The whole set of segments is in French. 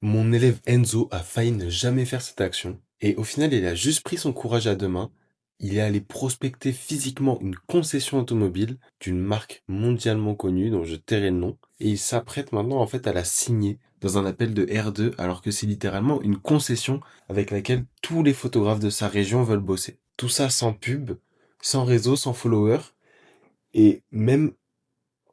Mon élève Enzo a failli ne jamais faire cette action, et au final, il a juste pris son courage à deux mains. Il est allé prospecter physiquement une concession automobile d'une marque mondialement connue, dont je tairai le nom, et il s'apprête maintenant en fait à la signer dans un appel de R2, alors que c'est littéralement une concession avec laquelle tous les photographes de sa région veulent bosser. Tout ça sans pub, sans réseau, sans followers, et même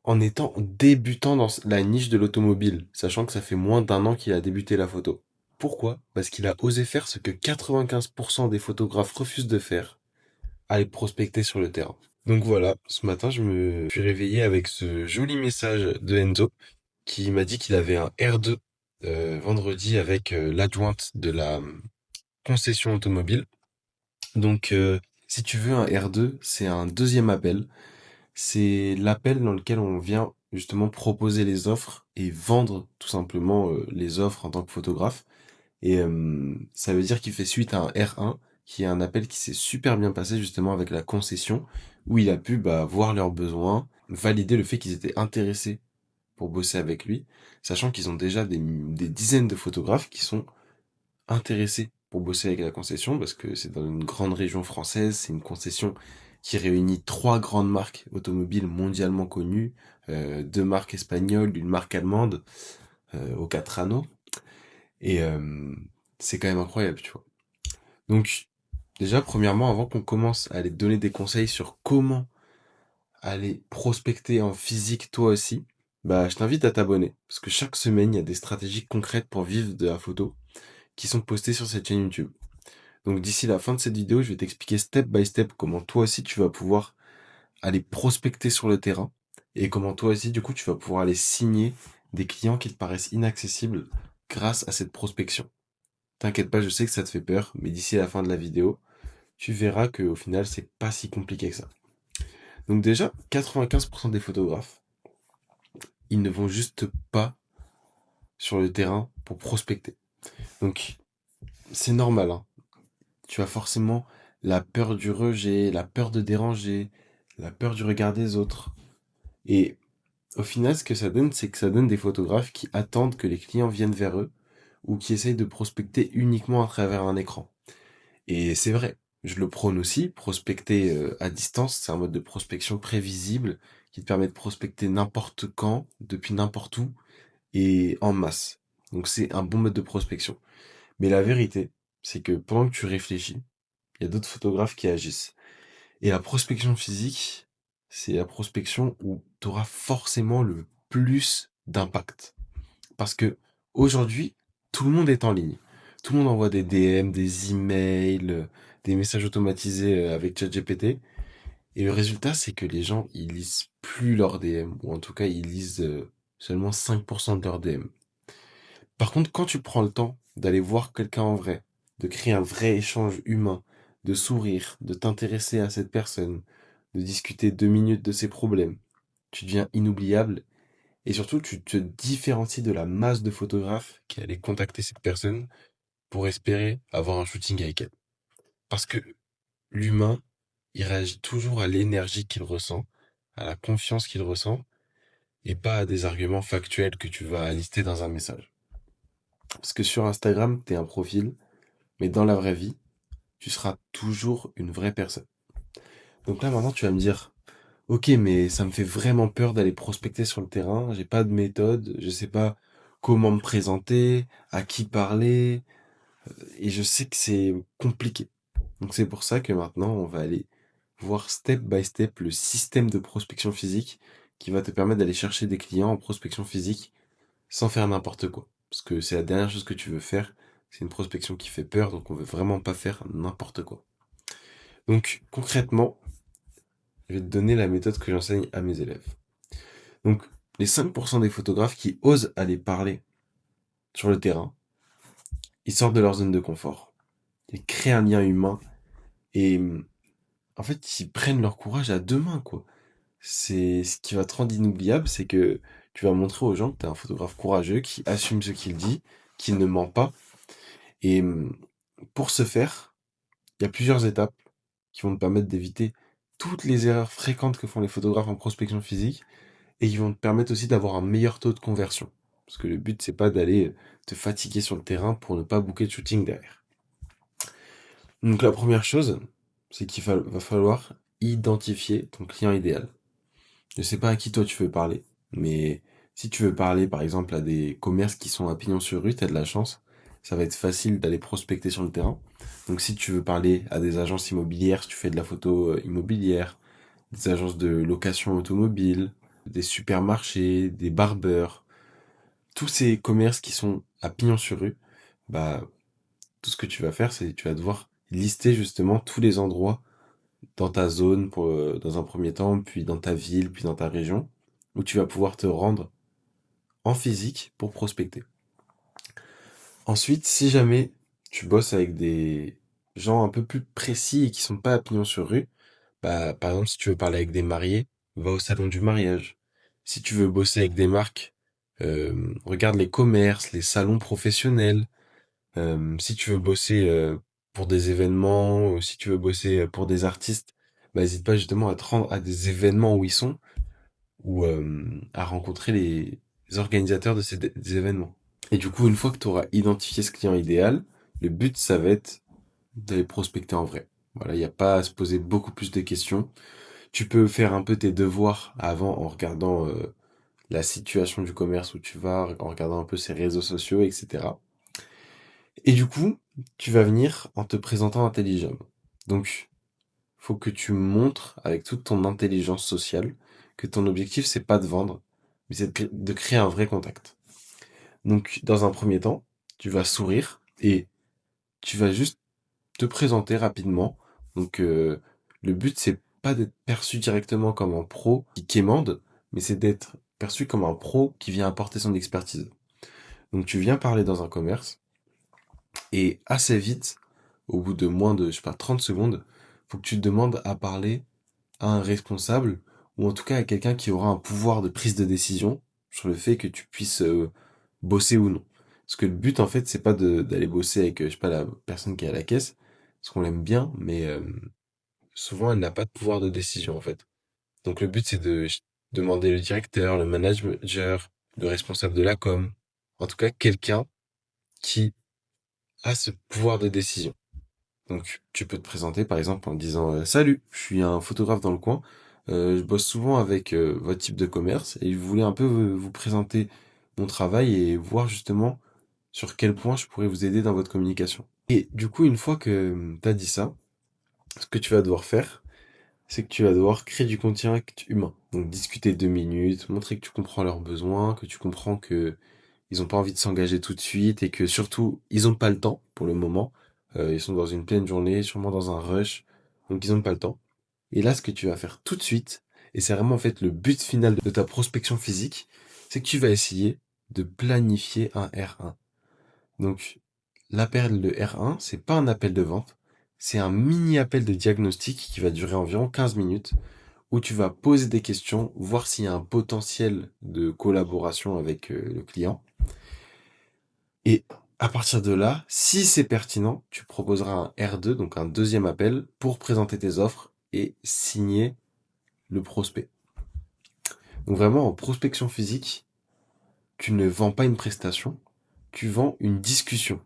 en étant débutant dans la niche de l'automobile, sachant que ça fait moins d'un an qu'il a débuté la photo. Pourquoi? Parce qu'il a osé faire ce que 95% des photographes refusent de faire, aller prospecter sur le terrain. Donc voilà, ce matin, je me suis réveillé avec ce joli message de Enzo qui m'a dit qu'il avait un R2 vendredi avec l'adjointe de la concession automobile. Donc si tu veux un R2, c'est un deuxième appel. C'est l'appel dans lequel on vient justement proposer les offres et vendre tout simplement les offres en tant que photographe. Et ça veut dire qu'il fait suite à un R1, qui est un appel qui s'est super bien passé justement avec la concession, où il a pu voir leurs besoins, valider le fait qu'ils étaient intéressés pour bosser avec lui, sachant qu'ils ont déjà des dizaines de photographes qui sont intéressés pour bosser avec la concession, parce que c'est dans une grande région française, c'est une concession qui réunit trois grandes marques automobiles mondialement connues, deux marques espagnoles, une marque allemande, aux quatre anneaux, et c'est quand même incroyable, tu vois. Donc, déjà, premièrement, avant qu'on commence à aller te donner des conseils sur comment aller prospecter en physique toi aussi, je t'invite à t'abonner, parce que chaque semaine, il y a des stratégies concrètes pour vivre de la photo qui sont postées sur cette chaîne YouTube. Donc d'ici la fin de cette vidéo, je vais t'expliquer step by step comment toi aussi tu vas pouvoir aller prospecter sur le terrain et comment toi aussi du coup tu vas pouvoir aller signer des clients qui te paraissent inaccessibles grâce à cette prospection. T'inquiète pas, je sais que ça te fait peur, mais d'ici la fin de la vidéo, tu verras que au final c'est pas si compliqué que ça. Donc déjà, 95% des photographes, ils ne vont juste pas sur le terrain pour prospecter. Donc c'est normal, hein. Tu as forcément la peur du rejet, la peur de déranger, la peur du regard des autres. Et au final, ce que ça donne, c'est que ça donne des photographes qui attendent que les clients viennent vers eux ou qui essayent de prospecter uniquement à travers un écran. Et c'est vrai, je le prône aussi, prospecter à distance, c'est un mode de prospection prévisible qui te permet de prospecter n'importe quand, depuis n'importe où et en masse. Donc c'est un bon mode de prospection. Mais la vérité, c'est que pendant que tu réfléchis, il y a d'autres photographes qui agissent. Et la prospection physique, c'est la prospection où tu auras forcément le plus d'impact. Parce que aujourd'hui, tout le monde est en ligne. Tout le monde envoie des DM, des emails, des messages automatisés avec ChatGPT. Et le résultat, c'est que les gens, ils lisent plus leurs DM. Ou en tout cas, ils lisent seulement 5% de leurs DM. Par contre, quand tu prends le temps d'aller voir quelqu'un en vrai, de créer un vrai échange humain, de sourire, de t'intéresser à cette personne, de discuter 2 minutes de ses problèmes, tu deviens inoubliable et surtout tu te différencies de la masse de photographes qui allaient contacter cette personne pour espérer avoir un shooting avec elle. Parce que l'humain, il réagit toujours à l'énergie qu'il ressent, à la confiance qu'il ressent et pas à des arguments factuels que tu vas lister dans un message. Parce que sur Instagram, t'es un profil, mais dans la vraie vie, tu seras toujours une vraie personne. Donc là maintenant tu vas me dire, ok mais ça me fait vraiment peur d'aller prospecter sur le terrain, j'ai pas de méthode, je sais pas comment me présenter, à qui parler, et je sais que c'est compliqué. Donc c'est pour ça que maintenant on va aller voir step by step le système de prospection physique qui va te permettre d'aller chercher des clients en prospection physique sans faire n'importe quoi. Parce que c'est la dernière chose que tu veux faire, c'est une prospection qui fait peur, donc on veut vraiment pas faire n'importe quoi. Donc concrètement, je vais te donner la méthode que j'enseigne à mes élèves. Donc, les 5% des photographes qui osent aller parler sur le terrain, ils sortent de leur zone de confort. Ils créent un lien humain et en fait, ils prennent leur courage à deux mains, quoi. C'est ce qui va te rendre inoubliable, c'est que tu vas montrer aux gens que tu es un photographe courageux qui assume ce qu'il dit, qui ne ment pas. Et pour ce faire, il y a plusieurs étapes qui vont te permettre d'éviter toutes les erreurs fréquentes que font les photographes en prospection physique et qui vont te permettre aussi d'avoir un meilleur taux de conversion. Parce que le but, c'est pas d'aller te fatiguer sur le terrain pour ne pas booker de shooting derrière. Donc la première chose, c'est va falloir identifier ton client idéal. Je sais pas à qui toi tu veux parler, mais si tu veux parler par exemple à des commerces qui sont à pignon sur rue, t'as de la chance. Ça va être facile d'aller prospecter sur le terrain. Donc si tu veux parler à des agences immobilières, si tu fais de la photo immobilière, des agences de location automobile, des supermarchés, des barbeurs, tous ces commerces qui sont à pignon sur rue, bah tout ce que tu vas faire, c'est que tu vas devoir lister justement tous les endroits dans ta zone dans un premier temps, puis dans ta ville, puis dans ta région, où tu vas pouvoir te rendre en physique pour prospecter. Ensuite, si jamais tu bosses avec des gens un peu plus précis et qui sont pas à pignon sur rue, bah, par exemple, si tu veux parler avec des mariés, va au salon du mariage. Si tu veux bosser avec des marques, regarde les commerces, les salons professionnels. Si tu veux bosser pour des événements, ou si tu veux bosser pour des artistes, bah, n'hésite pas justement à te rendre à des événements où ils sont, ou à rencontrer les organisateurs de des événements. Et du coup, une fois que tu auras identifié ce client idéal, le but, ça va être d'aller prospecter en vrai. Voilà, il n'y a pas à se poser beaucoup plus de questions. Tu peux faire un peu tes devoirs avant en regardant la situation du commerce où tu vas, en regardant un peu ses réseaux sociaux, etc. Et du coup, tu vas venir en te présentant intelligemment. Donc, faut que tu montres avec toute ton intelligence sociale que ton objectif, c'est pas de vendre, mais c'est de créer un vrai contact. Donc, dans un premier temps, tu vas sourire et tu vas juste te présenter rapidement. Donc, le but, c'est pas d'être perçu directement comme un pro qui quémande, mais c'est d'être perçu comme un pro qui vient apporter son expertise. Donc, tu viens parler dans un commerce et assez vite, au bout de moins de, je sais pas, 30 secondes, faut que tu te demandes à parler à un responsable ou en tout cas à quelqu'un qui aura un pouvoir de prise de décision sur le fait que tu puisses bosser ou non. Parce que le but en fait c'est pas d'aller bosser avec je sais pas la personne qui est à la caisse parce qu'on l'aime bien mais souvent elle n'a pas de pouvoir de décision en fait. Donc le but c'est de demander le directeur, le manager, le responsable de la com, en tout cas quelqu'un qui a ce pouvoir de décision. Donc, tu peux te présenter par exemple en disant Salut, je suis un photographe dans le coin. Je bosse souvent avec votre type de commerce et je voulais un peu vous présenter mon travail et voir justement sur quel point je pourrais vous aider dans votre communication. Et du coup, une fois que tu as dit ça, ce que tu vas devoir faire, c'est que tu vas devoir créer du contact humain. Donc, discuter 2 minutes, montrer que tu comprends leurs besoins, que tu comprends que ils ont pas envie de s'engager tout de suite et que surtout, ils ont pas le temps pour le moment. Ils sont dans une pleine journée, sûrement dans un rush, donc ils ont pas le temps. Et là, ce que tu vas faire tout de suite, et c'est vraiment en fait le but final de ta prospection physique, c'est que tu vas essayer de planifier un R1. Donc, l'appel de R1, c'est pas un appel de vente, c'est un mini appel de diagnostic qui va durer environ 15 minutes, où tu vas poser des questions, voir s'il y a un potentiel de collaboration avec le client. Et à partir de là, si c'est pertinent, tu proposeras un R2, donc un deuxième appel, pour présenter tes offres et signer le prospect. Donc vraiment, en prospection physique, tu ne vends pas une prestation, tu vends une discussion.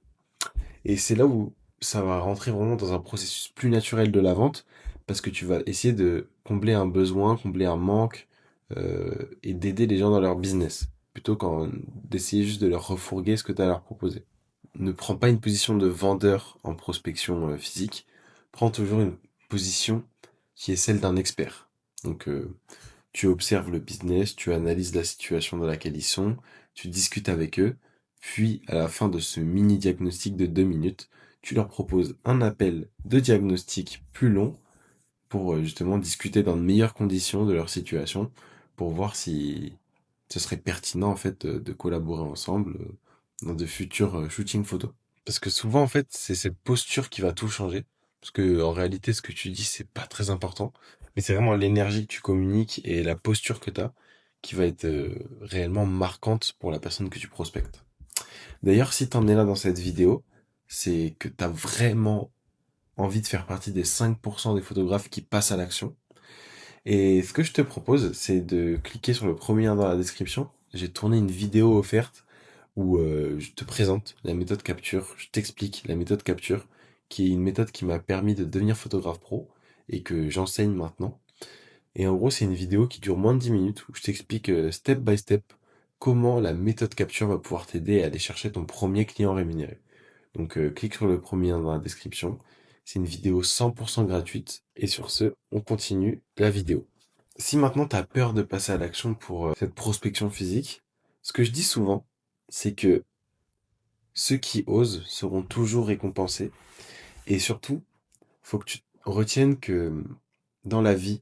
Et c'est là où ça va rentrer vraiment dans un processus plus naturel de la vente, parce que tu vas essayer de combler un besoin, combler un manque, et d'aider les gens dans leur business, plutôt qu'en d'essayer juste de leur refourguer ce que tu as à leur proposer. Ne prends pas une position de vendeur en prospection physique, prends toujours une position qui est celle d'un expert. Donc tu observes le business, tu analyses la situation dans laquelle ils sont, tu discutes avec eux, puis à la fin de ce mini diagnostic de 2 minutes, tu leur proposes un appel de diagnostic plus long pour justement discuter dans de meilleures conditions de leur situation, pour voir si ce serait pertinent en fait de collaborer ensemble dans de futurs shootings photos. Parce que souvent, en fait, c'est cette posture qui va tout changer. Parce que, en réalité, ce que tu dis, c'est pas très important. Mais c'est vraiment l'énergie que tu communiques et la posture que tu as qui va être réellement marquante pour la personne que tu prospectes. D'ailleurs, si t'en es là dans cette vidéo, c'est que tu as vraiment envie de faire partie des 5% des photographes qui passent à l'action. Et ce que je te propose, c'est de cliquer sur le premier lien dans la description. J'ai tourné une vidéo offerte où je te présente la méthode capture, je t'explique la méthode capture, qui est une méthode qui m'a permis de devenir photographe pro et que j'enseigne maintenant. Et en gros, c'est une vidéo qui dure moins de 10 minutes où je t'explique step by step comment la méthode capture va pouvoir t'aider à aller chercher ton premier client rémunéré. Donc clique sur le premier lien dans la description. C'est une vidéo 100% gratuite. Et sur ce, on continue la vidéo. Si maintenant tu as peur de passer à l'action pour cette prospection physique, ce que je dis souvent, c'est que ceux qui osent seront toujours récompensés. Et surtout, faut que tu retiennes que dans la vie,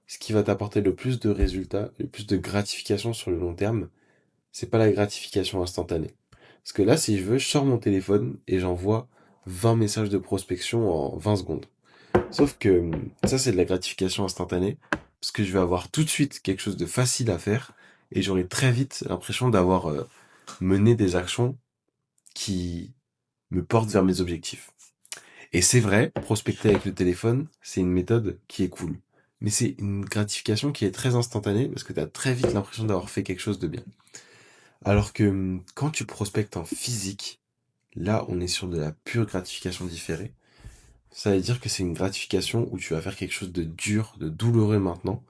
ce qui va t'apporter le plus de résultats, le plus de gratification sur le long terme, c'est pas la gratification instantanée. Parce que là, si je veux, je sors mon téléphone et j'envoie 20 messages de prospection en 20 secondes. Sauf que ça, c'est de la gratification instantanée, parce que je vais avoir tout de suite quelque chose de facile à faire, et j'aurai très vite l'impression d'avoir mené des actions qui me portent vers mes objectifs. Et c'est vrai, prospecter avec le téléphone, c'est une méthode qui est cool. Mais c'est une gratification qui est très instantanée, parce que tu as très vite l'impression d'avoir fait quelque chose de bien. Alors que quand tu prospectes en physique, là, on est sur de la pure gratification différée. Ça veut dire que c'est une gratification où tu vas faire quelque chose de dur, de douloureux maintenant,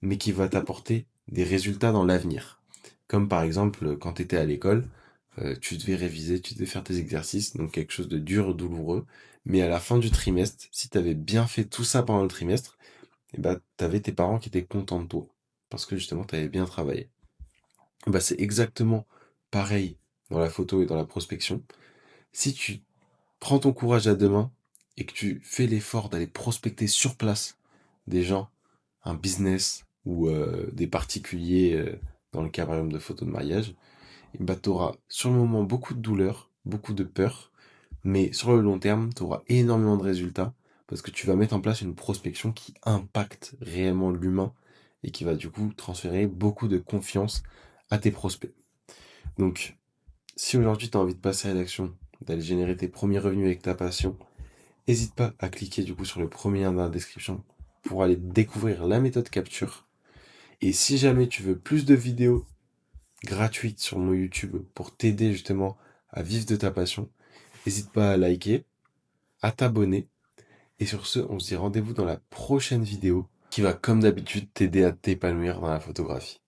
mais qui va t'apporter des résultats dans l'avenir. Comme par exemple, quand tu étais à l'école, tu devais réviser, tu devais faire tes exercices, donc quelque chose de dur, douloureux, mais à la fin du trimestre, si tu avais bien fait tout ça pendant le trimestre, eh ben, tu avais tes parents qui étaient contents de toi, parce que justement, tu avais bien travaillé. Bah, c'est exactement pareil dans la photo et dans la prospection. Si tu prends ton courage à deux mains et que tu fais l'effort d'aller prospecter sur place des gens, un business ou des particuliers, dans le cas par exemple de photos de mariage, et bah, tu auras sur le moment beaucoup de douleur, beaucoup de peur, mais sur le long terme, tu auras énormément de résultats parce que tu vas mettre en place une prospection qui impacte réellement l'humain et qui va du coup transférer beaucoup de confiance à tes prospects. Donc, si aujourd'hui tu as envie de passer à l'action, d'aller générer tes premiers revenus avec ta passion, n'hésite pas à cliquer du coup sur le premier lien dans la description pour aller découvrir la méthode capture. Et si jamais tu veux plus de vidéos gratuites sur mon YouTube pour t'aider justement à vivre de ta passion, n'hésite pas à liker, à t'abonner. Et sur ce, on se dit rendez-vous dans la prochaine vidéo qui va comme d'habitude t'aider à t'épanouir dans la photographie.